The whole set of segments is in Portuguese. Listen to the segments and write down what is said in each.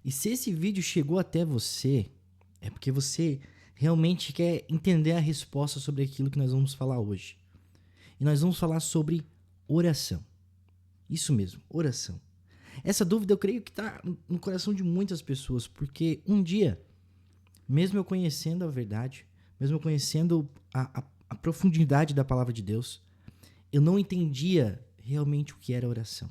E se esse vídeo chegou até você, é porque você realmente quer entender a resposta sobre aquilo que nós vamos falar hoje. E nós vamos falar sobre oração. Isso mesmo, oração. Essa dúvida eu creio que está no coração de muitas pessoas, porque um dia, mesmo eu conhecendo a verdade, mesmo eu conhecendo a profundidade da palavra de Deus, eu não entendia realmente o que era oração.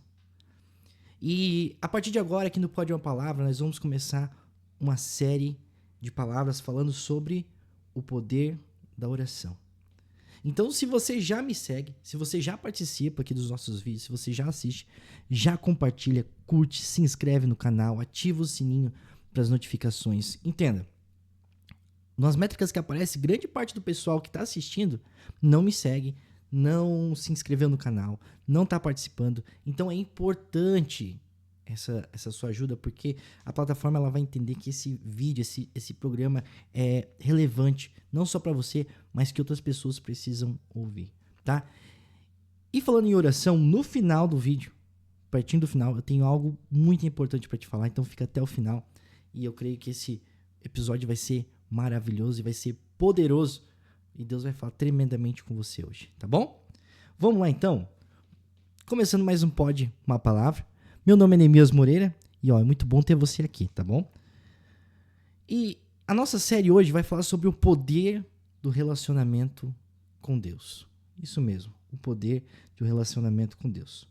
E a partir de agora, aqui no Pode Uma Palavra, nós vamos começar uma série de palavras falando sobre o poder da oração. Então, se você já me segue, se você já participa aqui dos nossos vídeos, se você já assiste, já compartilha, curte, se inscreve no canal, ativa o sininho para as notificações. Entenda, nas métricas que aparecem, grande parte do pessoal que está assistindo não me segue, não se inscreveu no canal, não está participando. Então é importante essa sua ajuda, porque a plataforma ela vai entender que esse vídeo, esse programa é relevante, não só para você, mas que outras pessoas precisam ouvir, tá? E falando em oração, no final do vídeo, partindo do final, eu tenho algo muito importante para te falar, então fica até o final. E eu creio que esse episódio vai ser maravilhoso e vai ser poderoso. E Deus vai falar tremendamente com você hoje, tá bom? Vamos lá então? Começando mais um Pode Uma Palavra. Meu nome é Neemias Moreira e é muito bom ter você aqui, tá bom? E a nossa série hoje vai falar sobre o poder do relacionamento com Deus. Isso mesmo, o poder do relacionamento com Deus.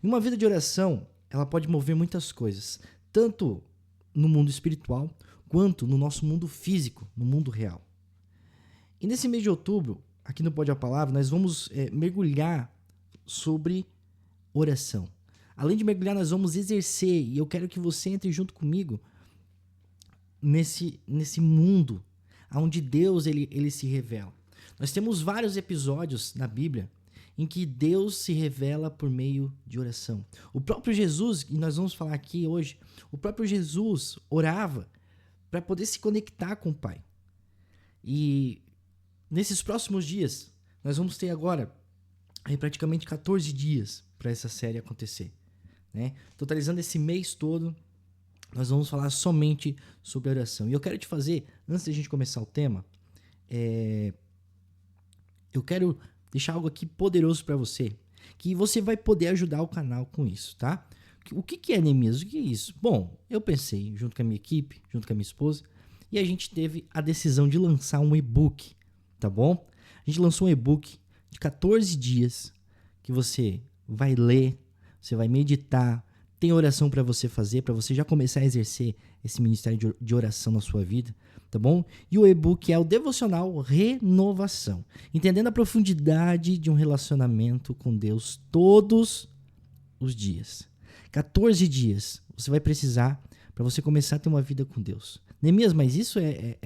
E uma vida de oração, ela pode mover muitas coisas, tanto no mundo espiritual, quanto no nosso mundo físico, no mundo real. E nesse mês de outubro, aqui no Pode a Palavra, nós vamos mergulhar sobre oração. Além de mergulhar, nós vamos exercer, e eu quero que você entre junto comigo nesse mundo onde Deus ele se revela. Nós temos vários episódios na Bíblia em que Deus se revela por meio de oração. O próprio Jesus, e nós vamos falar aqui hoje, o próprio Jesus orava para poder se conectar com o Pai. E nesses próximos dias, nós vamos ter agora praticamente 14 dias para essa série acontecer, né? Totalizando esse mês todo, nós vamos falar somente sobre oração. E eu quero te fazer, antes da gente começar o tema, eu quero deixar algo aqui poderoso para você, que você vai poder ajudar o canal com isso, tá? O que é Neemias? O que é isso? Bom, eu pensei, junto com a minha equipe, junto com a minha esposa, e a gente teve a decisão de lançar um e-book, tá bom? A gente lançou um e-book de 14 dias que você vai ler, você vai meditar, tem oração para você fazer, para você já começar a exercer esse ministério de oração na sua vida, tá bom? E o e-book é o devocional Renovação, entendendo a profundidade de um relacionamento com Deus todos os dias. 14 dias você vai precisar para você começar a ter uma vida com Deus. Neemias, mas isso é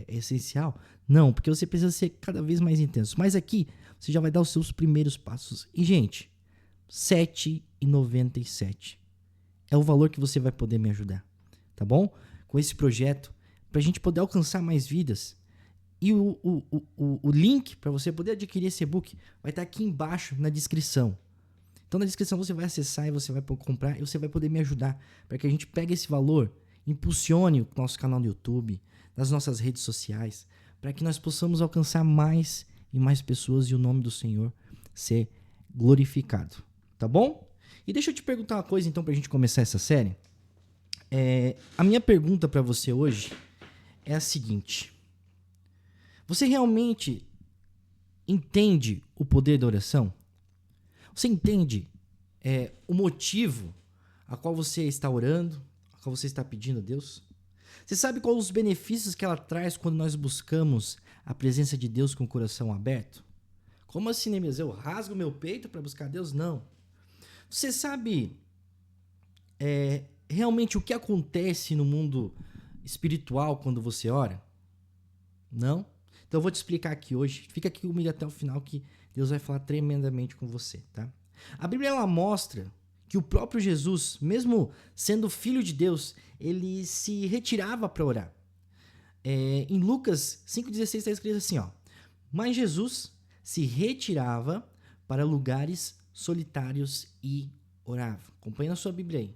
essencial? Não, porque você precisa ser cada vez mais intenso. Mas aqui você já vai dar os seus primeiros passos. E, gente, R$ 7,97 é o valor que você vai poder me ajudar, tá bom? Com esse projeto, para a gente poder alcançar mais vidas. E o link para você poder adquirir esse e-book vai estar aqui embaixo na descrição. Então, na descrição você vai acessar e você vai comprar e você vai poder me ajudar para que a gente pegue esse valor, impulsione o nosso canal no YouTube, nas nossas redes sociais, para que nós possamos alcançar mais e mais pessoas e o nome do Senhor ser glorificado. Tá bom? E deixa eu te perguntar uma coisa então para a gente começar essa série. A minha pergunta para você hoje é a seguinte: você realmente entende o poder da oração? Você entende o motivo a qual você está orando, a qual você está pedindo a Deus? Você sabe quais os benefícios que ela traz quando nós buscamos a presença de Deus com o coração aberto? Como assim, Neemias? Eu rasgo meu peito para buscar Deus? Não. Você sabe realmente o que acontece no mundo espiritual quando você ora? Não? Então eu vou te explicar aqui hoje. Fica aqui comigo até o final que Deus vai falar tremendamente com você, tá? A Bíblia ela mostra que o próprio Jesus, mesmo sendo filho de Deus, ele se retirava para orar. Em Lucas 5,16 está escrito assim, ó: mas Jesus se retirava para lugares solitários e orava. Acompanha na sua Bíblia aí.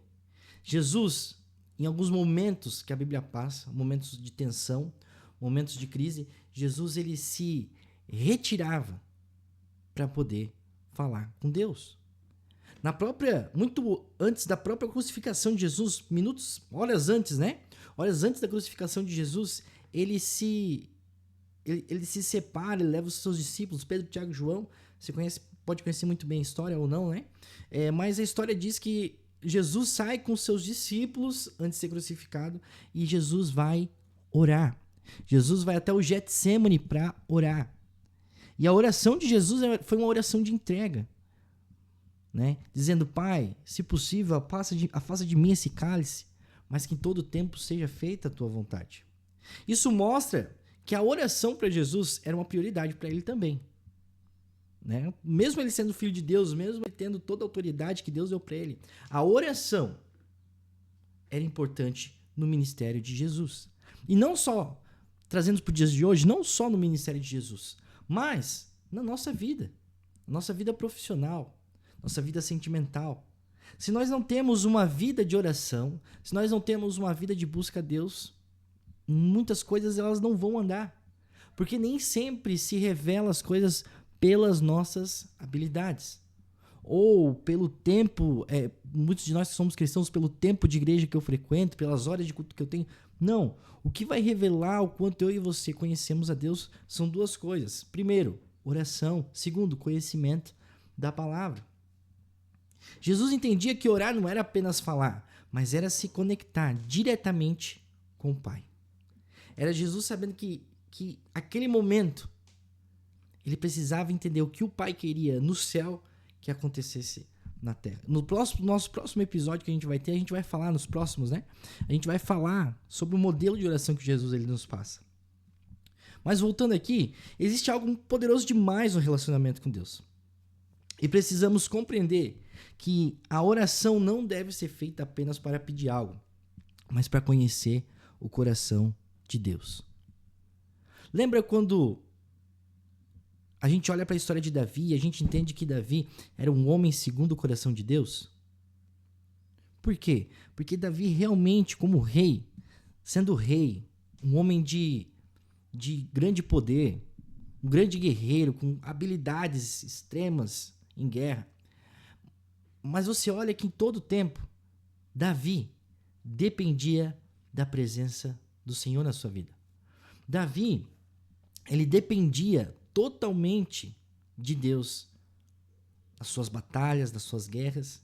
Jesus, em alguns momentos que a Bíblia passa, momentos de tensão, momentos de crise, Jesus ele se retirava para poder falar com Deus. Muito antes da própria crucificação de Jesus, horas antes, né? Horas antes da crucificação de Jesus, ele se separa, ele leva os seus discípulos, Pedro, Tiago e João. Você pode conhecer muito bem a história ou não, né? Mas a história diz que Jesus sai com seus discípulos antes de ser crucificado e Jesus vai orar. Jesus vai até o Getsemane para orar. E a oração de Jesus foi uma oração de entrega, né? Dizendo: Pai, se possível, afasta de mim esse cálice, mas que em todo tempo seja feita a tua vontade. Isso mostra que a oração para Jesus era uma prioridade para ele também, né? Mesmo ele sendo filho de Deus, mesmo ele tendo toda a autoridade que Deus deu para ele, a oração era importante no ministério de Jesus. E não só, trazendo para os dias de hoje, não só no ministério de Jesus, mas na nossa vida profissional, nossa vida sentimental. Se nós não temos uma vida de oração, se nós não temos uma vida de busca a Deus, muitas coisas elas não vão andar. Porque nem sempre se revela as coisas pelas nossas habilidades. Ou pelo tempo, muitos de nós que somos cristãos, pelo tempo de igreja que eu frequento, pelas horas de culto que eu tenho. Não. O que vai revelar o quanto eu e você conhecemos a Deus são duas coisas. Primeiro, oração. Segundo, conhecimento da palavra. Jesus entendia que orar não era apenas falar, mas era se conectar diretamente com o Pai. Era Jesus sabendo que aquele momento ele precisava entender o que o Pai queria no céu que acontecesse na terra. No nosso próximo episódio que a gente vai ter, a gente vai falar nos próximos, né? A gente vai falar sobre o modelo de oração que Jesus ele nos passa. Mas voltando aqui, existe algo poderoso demais no relacionamento com Deus. E precisamos compreender que a oração não deve ser feita apenas para pedir algo, mas para conhecer o coração de Deus. Lembra quando a gente olha para a história de Davi e a gente entende que Davi era um homem segundo o coração de Deus? Por quê? Porque Davi realmente, como rei, sendo rei, um homem de grande poder, um grande guerreiro, com habilidades extremas em guerra. Mas você olha que em todo tempo, Davi dependia da presença do Senhor na sua vida. Davi, ele dependia totalmente de Deus nas suas batalhas, nas suas guerras.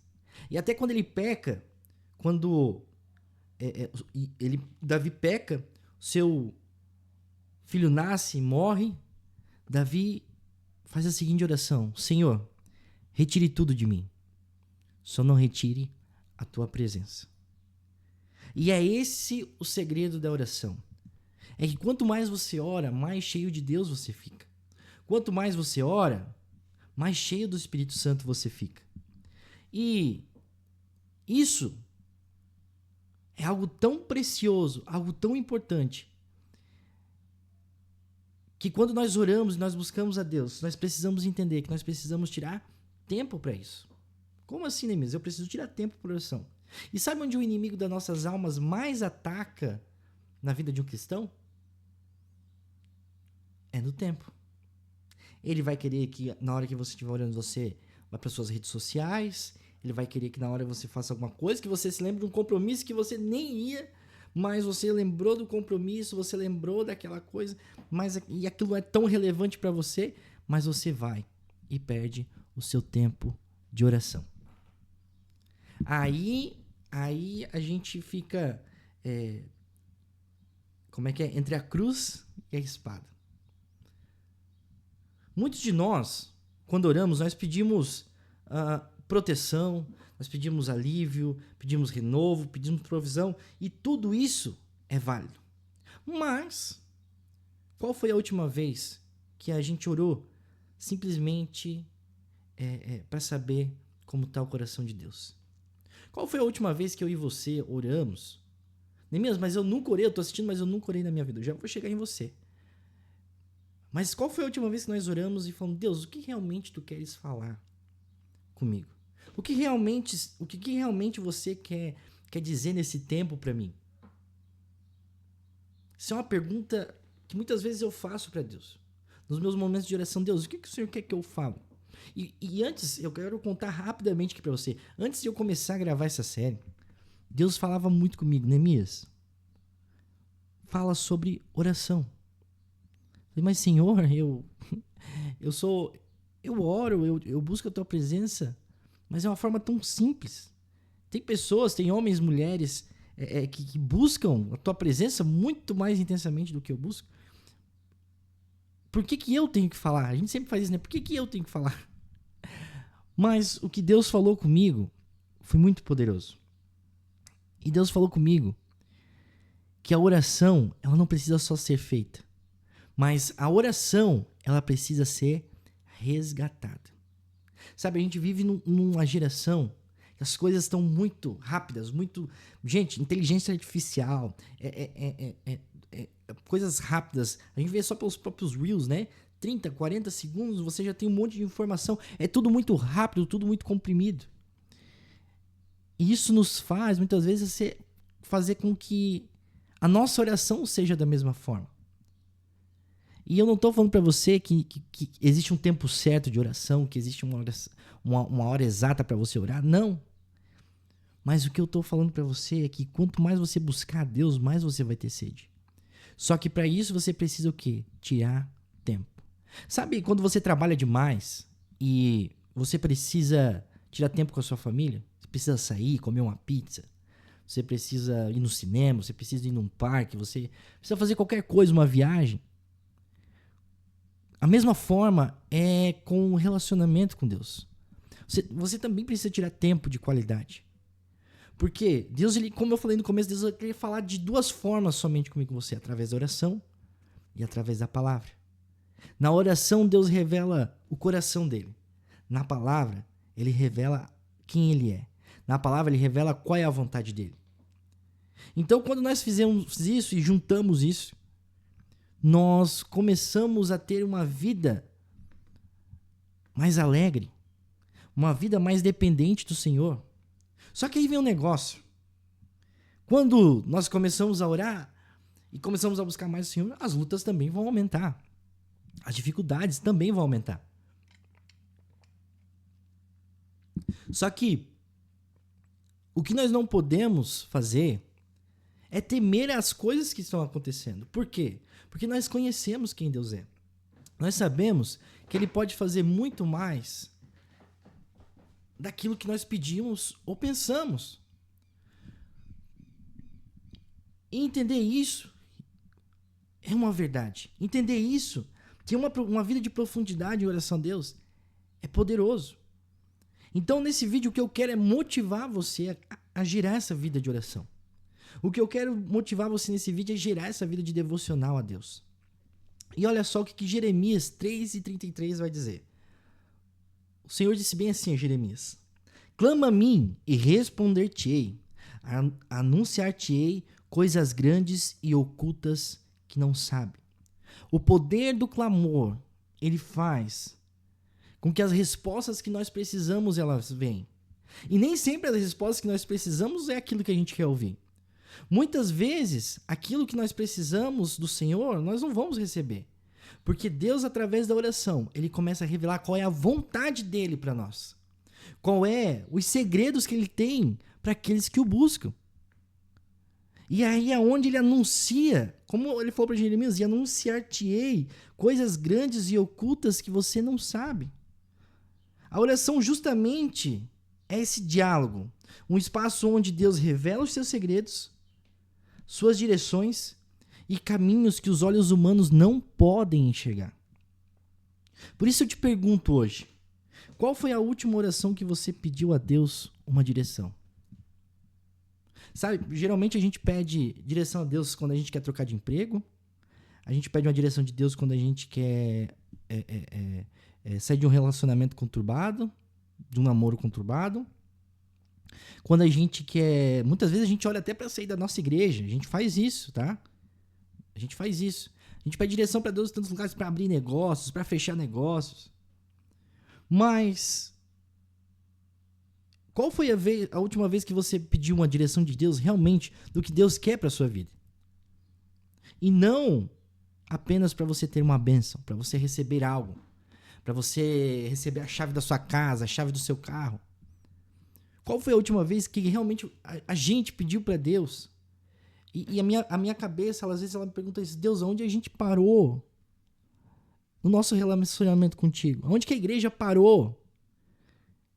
E até quando ele peca, Davi peca, seu filho nasce e morre, Davi faz a seguinte oração: Senhor, retire tudo de mim, só não retire a tua presença. E é esse o segredo da oração. É que quanto mais você ora, mais cheio de Deus você fica. Quanto mais você ora, mais cheio do Espírito Santo você fica. E isso é algo tão precioso, algo tão importante, que quando nós oramos e nós buscamos a Deus, nós precisamos entender que nós precisamos tirar tempo para isso. Como assim, Neemias? Eu preciso tirar tempo para oração. E sabe onde o inimigo das nossas almas mais ataca na vida de um cristão? É no tempo. Ele vai querer que na hora que você estiver orando, você vá para suas redes sociais. Ele vai querer que na hora você faça alguma coisa, que você se lembre de um compromisso que você nem ia, mas você lembrou do compromisso, você lembrou daquela coisa, e aquilo é tão relevante para você, mas você vai e perde o seu tempo de oração. Aí a gente fica entre a cruz e a espada. Muitos de nós, quando oramos, nós pedimos proteção, nós pedimos alívio, pedimos renovo, pedimos provisão, e tudo isso é válido. Mas, qual foi a última vez que a gente orou simplesmente para saber como está o coração de Deus? Qual foi a última vez que eu e você oramos? Nem mesmo, mas eu nunca orei, eu estou assistindo, mas eu nunca orei na minha vida, eu já vou chegar em você. Mas qual foi a última vez que nós oramos e falamos: Deus, o que realmente tu queres falar comigo? O que realmente você quer quer dizer nesse tempo para mim? Isso é uma pergunta que muitas vezes eu faço para Deus. Nos meus momentos de oração, Deus, o que o Senhor quer que eu fale? E antes, eu quero contar rapidamente aqui para você. Antes de eu começar a gravar essa série, Deus falava muito comigo, Neemias, fala sobre oração. Eu falei, mas Senhor, eu oro, eu busco a tua presença, mas é uma forma tão simples. Tem pessoas, tem homens, mulheres que buscam a tua presença muito mais intensamente do que eu busco. Por que eu tenho que falar? A gente sempre faz isso, né? Por que eu tenho que falar? Mas o que Deus falou comigo foi muito poderoso. E Deus falou comigo que a oração, ela não precisa só ser feita, mas a oração, ela precisa ser resgatada. Sabe, a gente vive numa geração que as coisas estão muito rápidas, muito... Gente, inteligência artificial, coisas rápidas. A gente vê só pelos próprios Reels, né? 30, 40 segundos, você já tem um monte de informação. É tudo muito rápido, tudo muito comprimido. E isso nos faz, muitas vezes, fazer com que a nossa oração seja da mesma forma. E eu não estou falando para você que existe um tempo certo de oração, que existe uma hora exata para você orar. Não. Mas o que eu estou falando para você é que quanto mais você buscar a Deus, mais você vai ter sede. Só que para isso você precisa o quê? Tirar tempo. Sabe quando você trabalha demais e você precisa tirar tempo com a sua família? Você precisa sair, comer uma pizza. Você precisa ir no cinema, você precisa ir num parque, você precisa fazer qualquer coisa, uma viagem. A mesma forma é com o relacionamento com Deus. Você também precisa tirar tempo de qualidade. Porque Deus, como eu falei no começo, Deus queria falar de duas formas somente comigo e com você. Através da oração e através da palavra. Na oração, Deus revela o coração dele. Na palavra, ele revela quem ele é. Na palavra, ele revela qual é a vontade dele. Então, quando nós fizemos isso e juntamos isso, nós começamos a ter uma vida mais alegre, uma vida mais dependente do Senhor. Só que aí vem um negócio. Quando nós começamos a orar e começamos a buscar mais o Senhor, as lutas também vão aumentar. As dificuldades também vão aumentar. Só que o que nós não podemos fazer é temer as coisas que estão acontecendo. Por quê? Porque nós conhecemos quem Deus é. Nós sabemos que Ele pode fazer muito mais daquilo que nós pedimos ou pensamos. E entender isso é uma verdade. Entender isso, ter uma vida de profundidade em oração a Deus, é poderoso. Então, nesse vídeo, o que eu quero é motivar você a gerar essa vida de oração. O que eu quero motivar você nesse vídeo é gerar essa vida de devocional a Deus. E olha só o que Jeremias 3:33 vai dizer. O Senhor disse bem assim a Jeremias: clama a mim e responder-te-ei, anunciar-te-ei coisas grandes e ocultas que não sabe. O poder do clamor, ele faz com que as respostas que nós precisamos, elas venham. E nem sempre as respostas que nós precisamos é aquilo que a gente quer ouvir. Muitas vezes, aquilo que nós precisamos do Senhor, nós não vamos receber. Porque Deus, através da oração, Ele começa a revelar qual é a vontade dEle para nós. Qual é os segredos que Ele tem para aqueles que o buscam. E aí é onde Ele anuncia, como Ele falou para Jeremias, e anunciar-te-ei coisas grandes e ocultas que você não sabe. A oração justamente é esse diálogo. Um espaço onde Deus revela os seus segredos, suas direções e caminhos que os olhos humanos não podem enxergar. Por isso eu te pergunto hoje, qual foi a última oração que você pediu a Deus uma direção? Sabe, geralmente a gente pede direção a Deus quando a gente quer trocar de emprego, a gente pede uma direção de Deus quando a gente quer sair de um relacionamento conturbado, de um namoro conturbado. Quando a gente quer... Muitas vezes a gente olha até para sair da nossa igreja. A gente faz isso, tá? A gente faz isso. A gente pede direção para Deus em tantos lugares para abrir negócios, para fechar negócios. Mas Qual foi a última vez que você pediu uma direção de Deus realmente do que Deus quer para sua vida? E não apenas para você ter uma bênção, para você receber algo, para você receber a chave da sua casa, a chave do seu carro. Qual foi a última vez que realmente a gente pediu para Deus? E a minha cabeça, às vezes, ela me pergunta isso: Deus, onde a gente parou no nosso relacionamento contigo? Onde que a igreja parou?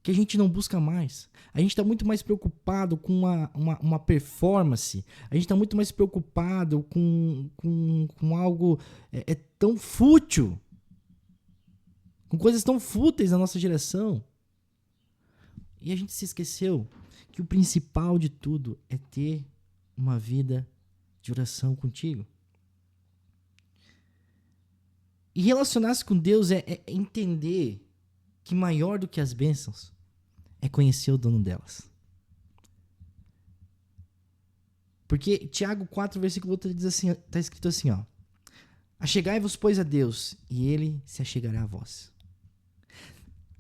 Que a gente não busca mais. A gente está muito mais preocupado com uma performance. A gente está muito mais preocupado com algo tão fútil. Com coisas tão fúteis na nossa geração. E a gente se esqueceu que o principal de tudo é ter uma vida de oração contigo. E relacionar-se com Deus é entender que maior do que as bênçãos é conhecer o dono delas. Porque Tiago 4, versículo 8, diz assim, está escrito assim, ó: achegai-vos, pois, a Deus, e ele se achegará a vós.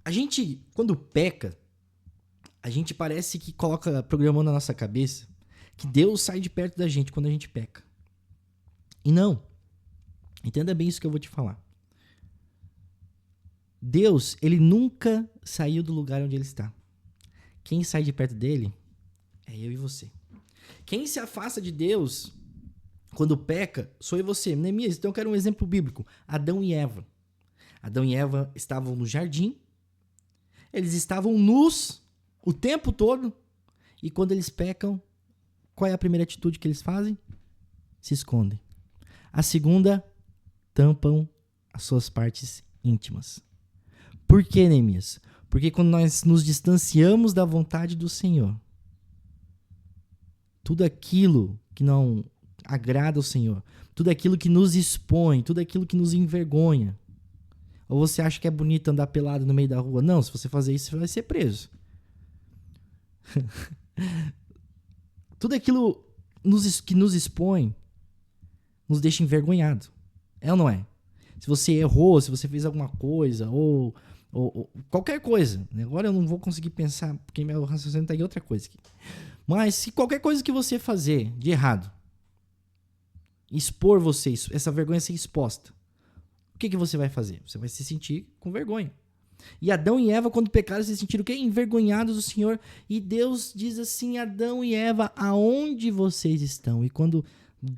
A gente, quando peca, a gente parece que coloca, programando na nossa cabeça, que Deus sai de perto da gente quando a gente peca. E não. Entenda bem isso que eu vou te falar. Deus, ele nunca saiu do lugar onde ele está. Quem sai de perto dele é eu e você. Quem se afasta de Deus quando peca sou eu e você. Neemias, então eu quero um exemplo bíblico. Adão e Eva. Adão e Eva estavam no jardim. Eles estavam nus o tempo todo. E quando eles pecam, qual é a primeira atitude que eles fazem? Se escondem. A segunda, tampam as suas partes íntimas. Por que, Neemias? Porque quando nós nos distanciamos da vontade do Senhor, tudo aquilo que não agrada ao Senhor, tudo aquilo que nos expõe, tudo aquilo que nos envergonha, ou você acha que é bonito andar pelado no meio da rua? Não, se você fazer isso, você vai ser preso. Tudo aquilo que nos expõe, nos deixa envergonhado. É ou não é? Se você errou, se você fez alguma coisa, ou qualquer coisa. Agora eu não vou conseguir pensar, porque meu raciocínio está em outra coisa aqui. Mas se qualquer coisa que você fazer de errado, expor você, essa vergonha ser exposta, o que você vai fazer? Você vai se sentir com vergonha. E Adão e Eva, quando pecaram, se sentiram o quê? Envergonhados do Senhor. E Deus diz assim: Adão e Eva, aonde vocês estão? E quando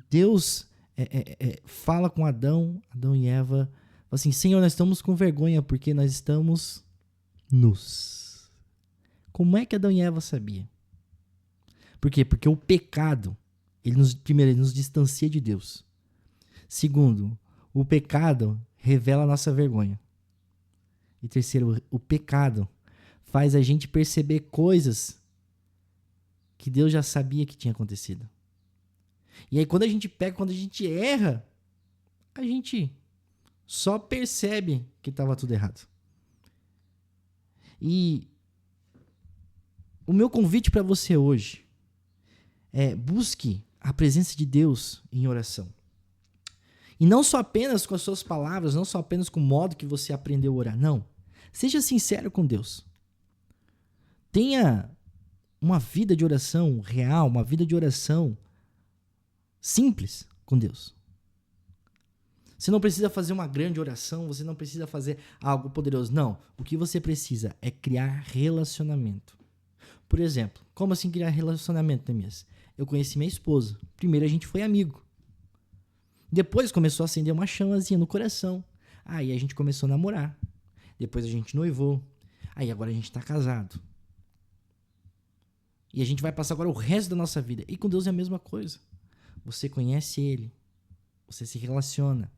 Deus fala com Adão e Eva, assim: Senhor, nós estamos com vergonha porque nós estamos nus. Como é que Adão e Eva sabiam? Por quê? Porque o pecado, primeiro, ele nos distancia de Deus. Segundo, o pecado revela a nossa vergonha. E terceiro, o pecado faz a gente perceber coisas que Deus já sabia que tinha acontecido. E aí quando a gente peca, quando a gente erra, a gente só percebe que estava tudo errado. E o meu convite para você hoje é: busque a presença de Deus em oração. E não só apenas com as suas palavras, não só apenas com o modo que você aprendeu a orar, não. Seja sincero com Deus. Tenha uma vida de oração real, uma vida de oração simples com Deus. Você não precisa fazer uma grande oração, você não precisa fazer algo poderoso. Não, o que você precisa é criar relacionamento. Por exemplo, como assim criar relacionamento, Neemias? Eu conheci minha esposa. Primeiro a gente foi amigo. Depois começou a acender uma chamazinha no coração. Aí a gente começou a namorar. Depois a gente noivou. Aí agora a gente está casado. E a gente vai passar agora o resto da nossa vida. E com Deus é a mesma coisa. Você conhece Ele. Você se relaciona.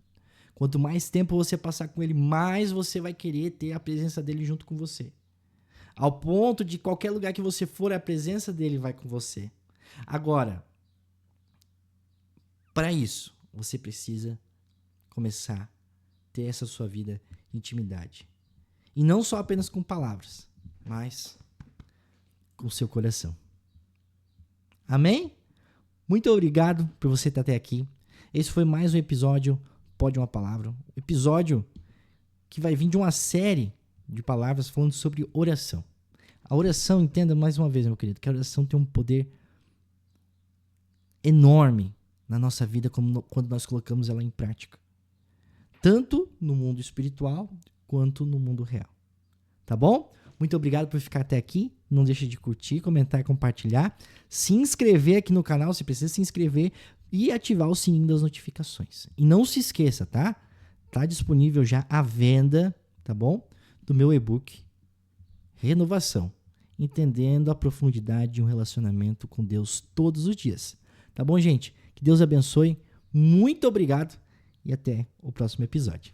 Quanto mais tempo você passar com Ele, mais você vai querer ter a presença dEle junto com você. Ao ponto de qualquer lugar que você for, a presença dEle vai com você. Agora, para isso, você precisa começar a ter essa sua vida de intimidade. E não só apenas com palavras, mas com o seu coração. Amém? Muito obrigado por você estar até aqui. Esse foi mais um episódio Pode Uma Palavra. Episódio que vai vir de uma série de palavras falando sobre oração. A oração, entenda mais uma vez, meu querido, que a oração tem um poder enorme na nossa vida quando nós colocamos ela em prática. Tanto no mundo espiritual quanto no mundo real. Tá bom? Muito obrigado por ficar até aqui. Não deixe de curtir, comentar e compartilhar. Se inscrever aqui no canal, você precisa se inscrever e ativar o sininho das notificações. E não se esqueça, tá? Tá disponível já à venda, tá bom? Do meu e-book Renovação, entendendo a profundidade de um relacionamento com Deus todos os dias. Tá bom, gente? Que Deus abençoe. Muito obrigado e até o próximo episódio.